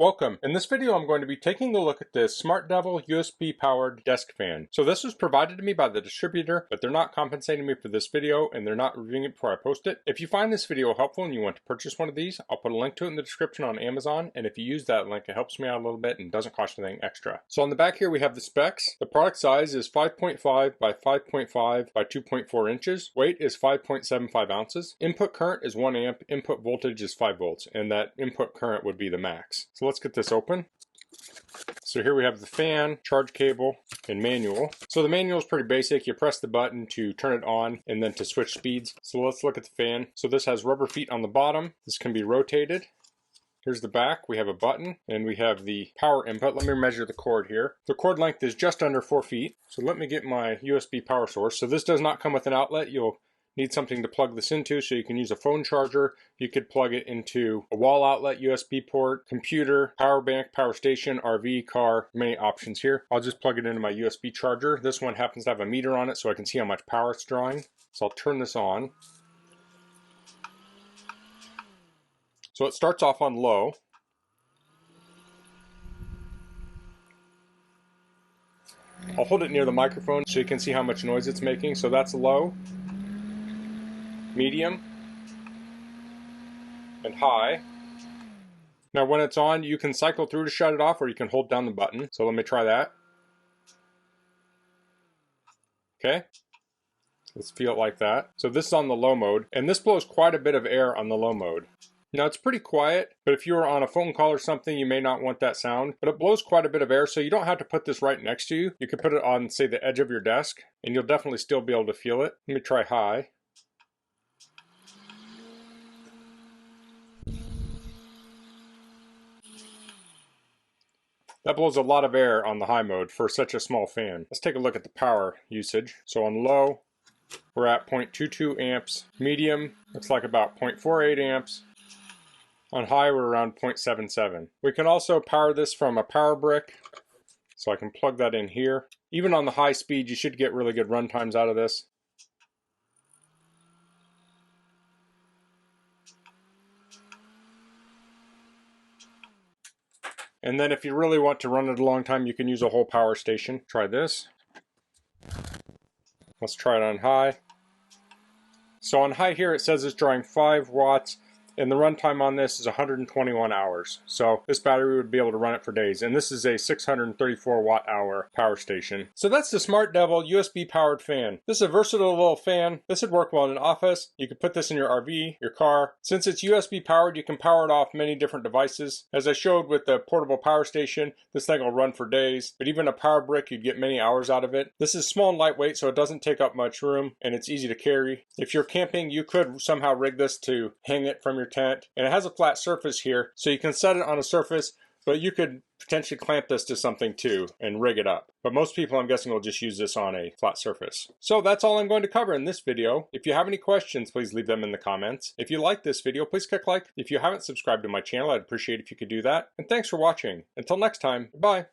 Welcome. In this video I'm going to be taking a look at this SmartDevil USB powered desk fan. So this was provided to me by the distributor, but they're not compensating me for this video and they're not reviewing it before I post it. If you find this video helpful and you want to purchase one of these, I'll put a link to it in the description on Amazon, and if you use that link it helps me out a little bit and doesn't cost anything extra. So on the back here we have the specs. The product size is 5.5 by 5.5 by 2.4 inches. Weight is 5.75 ounces. Input current is 1 amp. Input voltage is 5 volts, and that input current would be the max. So let's get this open. So here we have the fan, charge cable, and manual. So the manual is pretty basic. You press the button to turn it on and then to switch speeds. So let's look at the fan. So this has rubber feet on the bottom. This can be rotated. Here's the back. We have a button and we have the power input. Let me measure the cord here. The cord length is just under 4 feet. So let me get my USB power source. So this does not come with an outlet. You'll need something to plug this into, so you can use a phone charger. You could plug it into a wall outlet, USB port, computer, power bank, power station, RV, car, many options here. I'll just plug it into my USB charger. This one happens to have a meter on it so I can see how much power it's drawing. So I'll turn this on. So it starts off on low. I'll hold it near the microphone so you can see how much noise it's making. So that's low, medium, and high. Now when it's on, you can cycle through to shut it off, or you can hold down the button. So let me try that. Okay, let's feel it like that. So this is on the low mode, and this blows quite a bit of air on the low mode. Now it's pretty quiet, but if you were on a phone call or something, you may not want that sound, but it blows quite a bit of air, so you don't have to put this right next to you. You could put it on, say, the edge of your desk, and you'll definitely still be able to feel it. Let me try high. That blows a lot of air on the high mode for such a small fan. Let's take a look at the power usage. So on low, we're at 0.22 amps. Medium, looks like about 0.48 amps. On high, we're around 0.77. We can also power this from a power brick. So I can plug that in here. Even on the high speed, you should get really good run times out of this. And then if you really want to run it a long time, you can use a whole power station. Try this. Let's try it on high. So on high here it says it's drawing 5 watts. And the runtime on this is 121 hours. So this battery would be able to run it for days. And this is a 634 watt hour power station. So that's the SmartDevil USB powered fan. This is a versatile little fan. This would work well in an office. You could put this in your RV, your car. Since it's USB powered, you can power it off many different devices. As I showed with the portable power station, this thing will run for days. But even a power brick, you'd get many hours out of it. This is small and lightweight, so it doesn't take up much room and it's easy to carry. If you're camping, you could somehow rig this to hang it from your tent, and it has a flat surface here, so you can set it on a surface, but you could potentially clamp this to something too and rig it up. But most people, I'm guessing, will just use this on a flat surface. So that's all I'm going to cover in this video. If you have any questions, please leave them in the comments. If you like this video, please click like. If you haven't subscribed to my channel, I'd appreciate if you could do that. And thanks for watching. Until next time, bye.